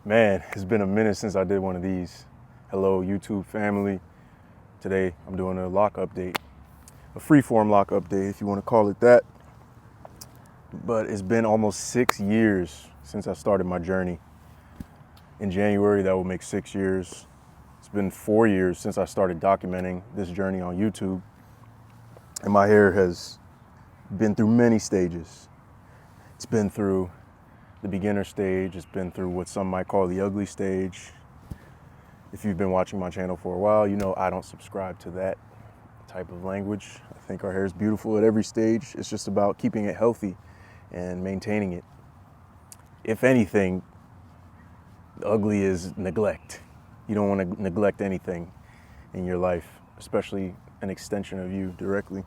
Man, it's been a minute since I did one of these. Hello, YouTube family. Today, I'm doing a lock update, a freeform lock update, if you want to call it that. But it's been almost 6 years since I started my journey. In January, that will make 6 years. It's been 4 years since I started documenting this journey on YouTube. And my hair has been through many stages. It's been through the beginner stage. It's been through what some might call the ugly stage. If you've been watching my channel for a while, you know I don't subscribe to that type of language. I think our hair is beautiful at every stage. It's just about keeping it healthy and maintaining it. If anything, the ugly is neglect. You don't want to neglect anything in your life, especially an extension of you directly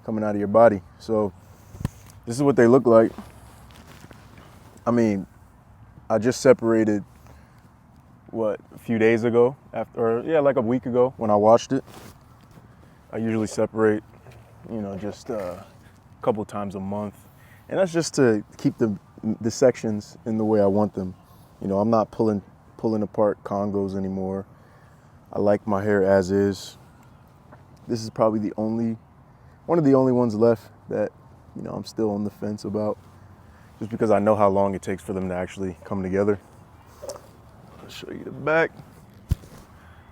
coming out of your body. So this is what they look like. I mean, I just separated, a few days ago, like a week ago when I washed it. I usually separate, just a couple times a month. And that's just to keep the sections in the way I want them. I'm not pulling apart Congos anymore. I like my hair as is. This is probably one of the only ones left that, I'm still on the fence about. Just because I know how long it takes for them to actually come together. I'll show you the back.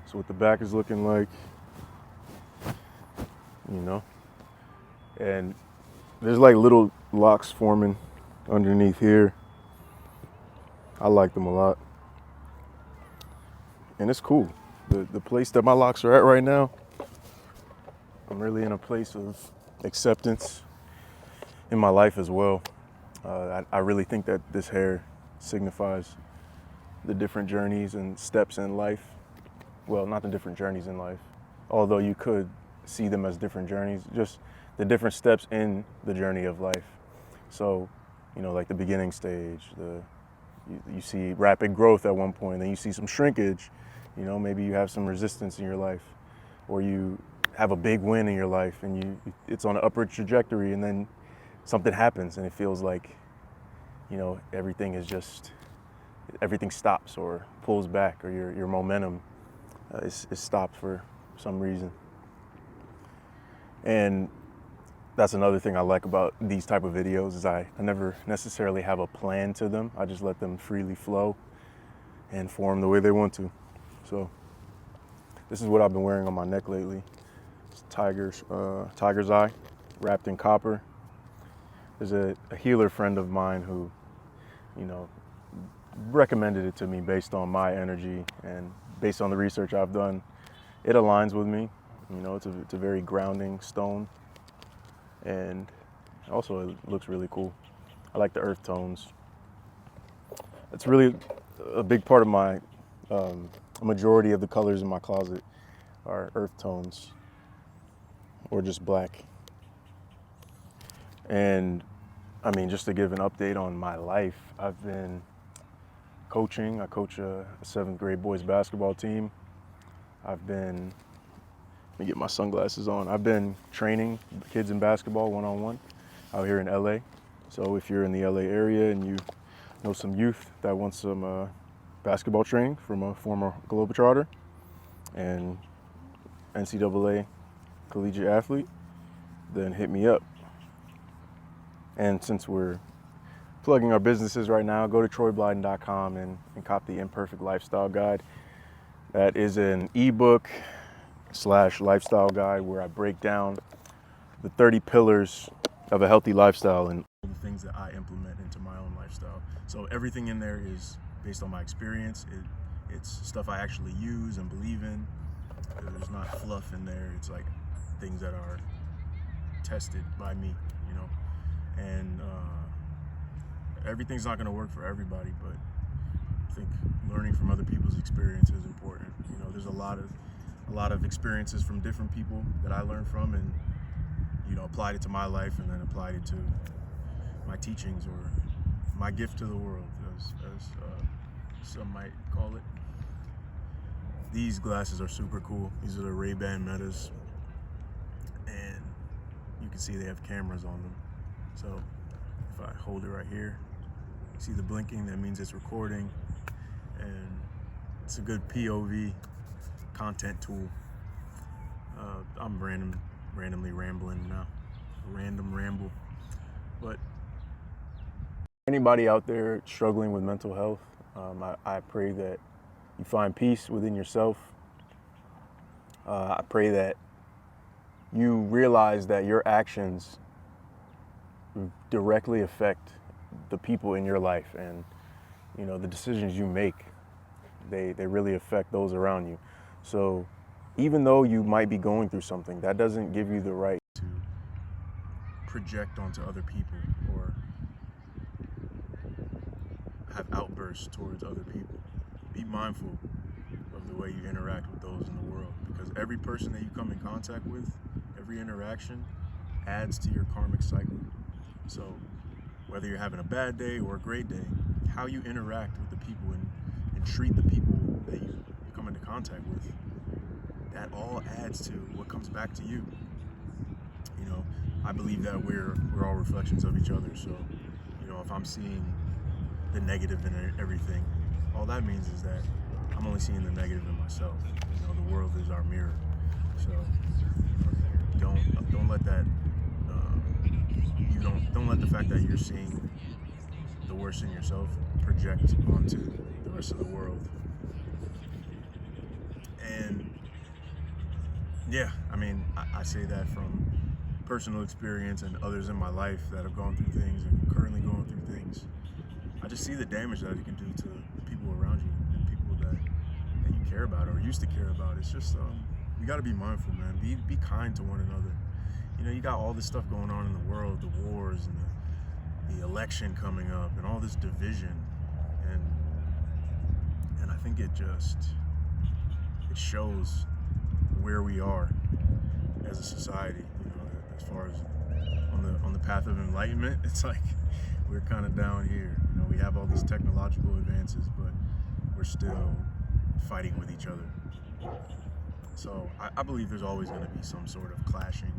So what the back is looking like, and there's like little locks forming underneath here. I like them a lot. And it's cool. The place that my locks are at right now, I'm really in a place of acceptance in my life as well. I really think that this hair signifies the different journeys and steps in life. Well, not the different journeys in life, although you could see them as different journeys, just the different steps in the journey of life. So, like the beginning stage, you see rapid growth at one point, then you see some shrinkage. Maybe you have some resistance in your life, or you have a big win in your life and it's on an upward trajectory, and then something happens and it feels like, everything stops or pulls back, or your momentum is stopped for some reason. And that's another thing I like about these type of videos is I never necessarily have a plan to them. I just let them freely flow and form the way they want to. So this is what I've been wearing on my neck lately. It's tiger's eye wrapped in copper. There's a healer friend of mine who, recommended it to me based on my energy and based on the research I've done. It aligns with me. It's a very grounding stone, and also it looks really cool. I like the earth tones. It's really a big part of my, a majority of the colors in my closet are earth tones or just black. And just to give an update on my life, I've been coaching. I coach a 7th grade boys basketball team. Let me get my sunglasses on. I've been training kids in basketball one-on-one out here in LA. So if you're in the LA area and you know some youth that wants some basketball training from a former Globetrotter and NCAA collegiate athlete, then hit me up. And since we're plugging our businesses right now, go to troyblyden.com and cop the Imperfect Lifestyle Guide. That is an ebook / lifestyle guide where I break down the 30 pillars of a healthy lifestyle and all the things that I implement into my own lifestyle. So everything in there is based on my experience. It's stuff I actually use and believe in. There's not fluff in there. It's like things that are tested by me, and everything's not going to work for everybody, but I think learning from other people's experience is important. There's a lot of experiences from different people that I learned from, and applied it to my life, and then applied it to my teachings or my gift to the world, as some might call it. These glasses are super cool. These are the Ray-Ban Metas, and you can see they have cameras on them. So if I hold it right here, see the blinking, that means it's recording. It's a good POV content tool. I'm randomly rambling now. Random ramble. But anybody out there struggling with mental health, I pray that you find peace within yourself. I pray that you realize that your actions directly affect the people in your life, and the decisions you make, they really affect those around you. So even though you might be going through something, that doesn't give you the right to project onto other people or have outbursts towards other people. Be mindful of the way you interact with those in the world, because every person that you come in contact with, every interaction adds to your karmic cycle. So whether you're having a bad day or a great day, how you interact with the people and treat the people that you come into contact with, that all adds to what comes back to you. I believe that we're all reflections of each other. So, if I'm seeing the negative in everything, all that means is that I'm only seeing the negative in myself. The world is our mirror. So, don't let that don't let the fact that you're seeing the worst in yourself project onto the rest of the world. And yeah, I say that from personal experience and others in my life that have gone through things and currently going through things. I just see the damage that it can do to the people around you and people that you care about or used to care about. It's just we got to be mindful, man. Be kind to one another. You got all this stuff going on in the world, the wars and the election coming up and all this division, and I think it shows where we are as a society. As far as on the path of enlightenment, it's like we're kind of down here. We have all these technological advances, but we're still fighting with each other. So I believe there's always going to be some sort of clashing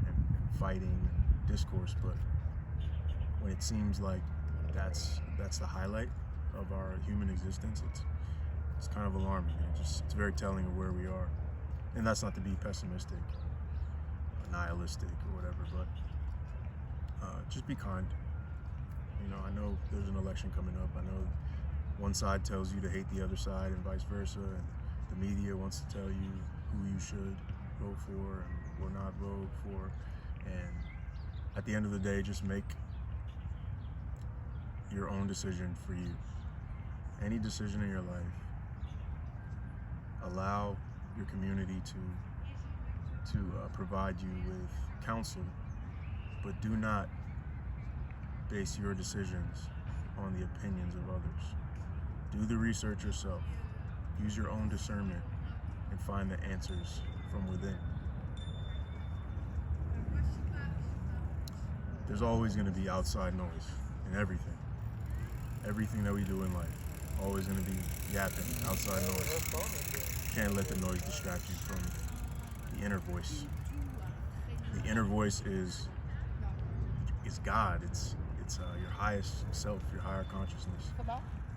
and fighting and discourse, but when it seems like that's the highlight of our human existence, it's kind of alarming. It's very telling of where we are. And that's not to be pessimistic, nihilistic, or whatever, but just be kind. I know there's an election coming up. I know one side tells you to hate the other side and vice versa, and the media wants to tell you who you should vote for or not vote for. And at the end of the day, just make your own decision for you. Any decision in your life. Allow your community to provide you with counsel, but do not base your decisions on the opinions of others. Do the research yourself. Use your own discernment and find the answers from within. There's always going to be outside noise in everything. Everything that we do in life, always going to be yapping, outside noise. Can't let the noise distract you from the inner voice. The inner voice is God. It's your highest self, your higher consciousness.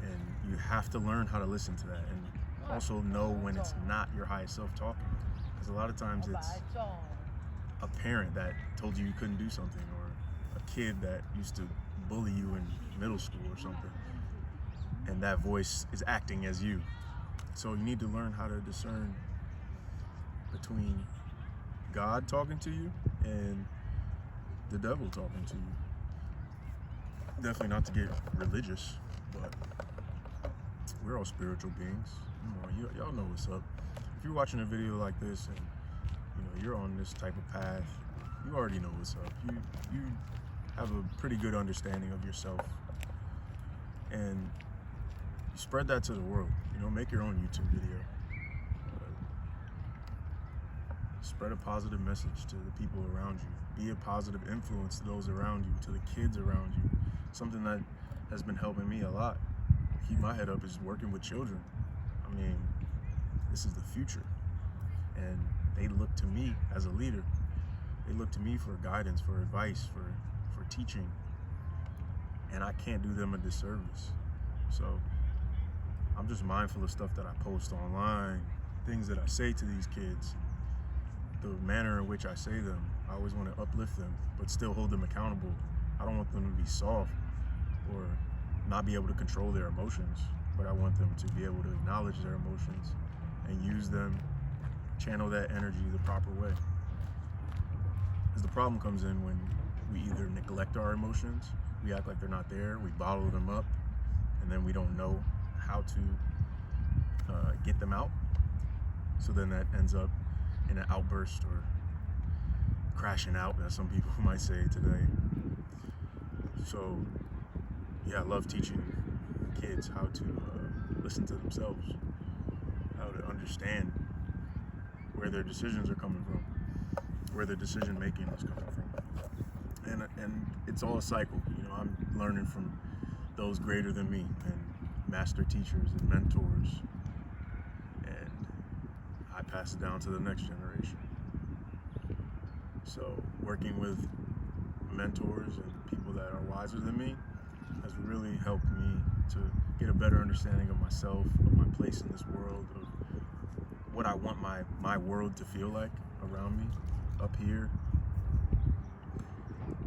And you have to learn how to listen to that, and also know when it's not your highest self talking. Because a lot of times it's a parent that told you couldn't do something, or a kid that used to bully you in middle school or something, and that voice is acting as you. So you need to learn how to discern between God talking to you and the devil talking to you. Definitely not to get religious, but we're all spiritual beings. Y'all know what's up. If you're watching a video like this and you're on this type of path, you already know what's up. You have a pretty good understanding of yourself, and you spread that to the world. Make your own YouTube video. Spread a positive message to the people around you. Be a positive influence to those around you, to the kids around you. Something that has been helping me a lot, keep my head up, is working with children. This is the future, and they look to me as a leader. They look to me for guidance, for advice, for teaching, and I can't do them a disservice. So I'm just mindful of stuff that I post online, things that I say to these kids, the manner in which I say them. I always want to uplift them, but still hold them accountable. I don't want them to be soft or not be able to control their emotions, but I want them to be able to acknowledge their emotions and use them, channel that energy the proper way. Because the problem comes in when we either neglect our emotions, we act like they're not there, we bottle them up, and then we don't know how to get them out. So then that ends up in an outburst or crashing out, as some people might say today. So yeah, I love teaching kids how to listen to themselves, how to understand where their decisions are coming from, where their decision making is coming from. And it's all a cycle. You know, I'm learning from those greater than me and master teachers and mentors, and I pass it down to the next generation. So working with mentors and people that are wiser than me has really helped me to get a better understanding of myself, of my place in this world, of what I want my world to feel like around me, up here.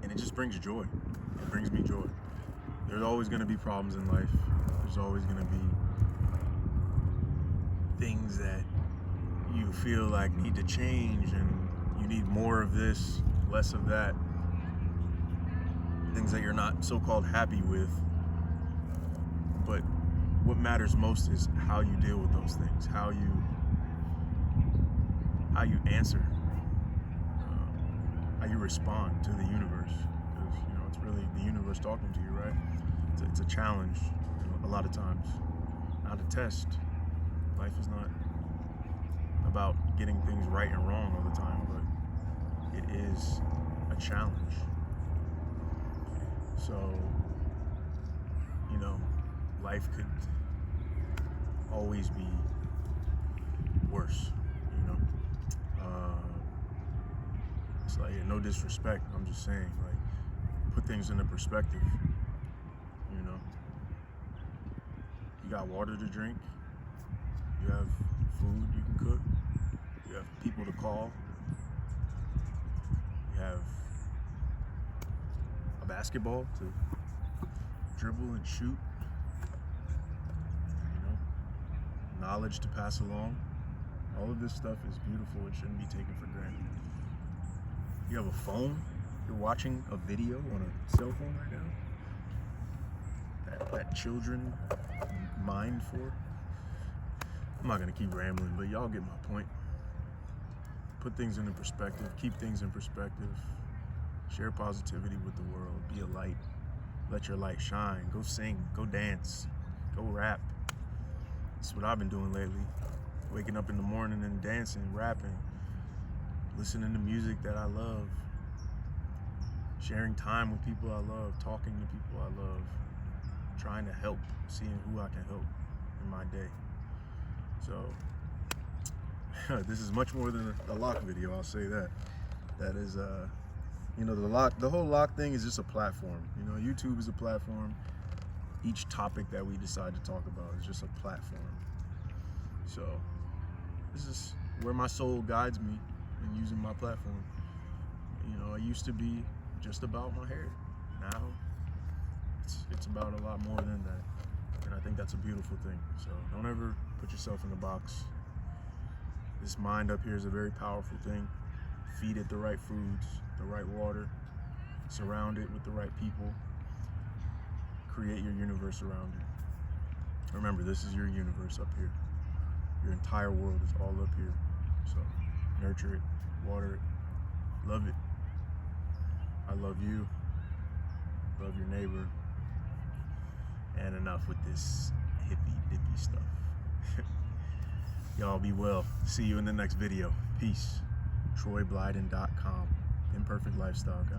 And it just brings joy. It brings me joy. There's always going to be problems in life. There's always going to be things that you feel like need to change, and you need more of this, less of that. Things that you're not so-called happy with. But what matters most is how you deal with those things, how you answer, how you respond to the universe. Because, you know, it's really the universe talking to you, right? It's a challenge, you know, a lot of times, not a test. Life is not about getting things right and wrong all the time, but it is a challenge. So, you know, life could always be worse, you know. It's like, no disrespect, I'm just saying, like, put things into perspective, you know. You got water to drink, you have food you can cook, you have people to call, you have a basketball to dribble and shoot, you know, knowledge to pass along. All of this stuff is beautiful. It shouldn't be taken for granted. You have a phone, you're watching a video on a cell phone right now that children mine for. I'm not gonna keep rambling, but y'all get my point. Put things into perspective, keep things in perspective, share positivity with the world, be a light, let your light shine, go sing, go dance, go rap. That's what I've been doing lately. Waking up in the morning and dancing, rapping, listening to music that I love, sharing time with people I love, talking to people I love, trying to help, seeing who I can help in my day. So this is much more than a lock video, I'll say that. That is, you know, the whole lock thing is just a platform. You know, YouTube is a platform. Each topic that we decide to talk about is just a platform. So this is where my soul guides me in using my platform. You know, I used to be just about my hair. Now it's about a lot more than that. And I think that's a beautiful thing. So don't ever put yourself in a box. This mind up here is a very powerful thing. Feed it the right foods, the right water, surround it with the right people, create your universe around you. Remember, this is your universe up here. Your entire world is all up here. So nurture it, water it, love it. I love you, love your neighbor, and enough with this hippy dippy stuff. Y'all be well. See you in the next video. Peace. TroyBlyden.com. Imperfect Lifestyle Guide.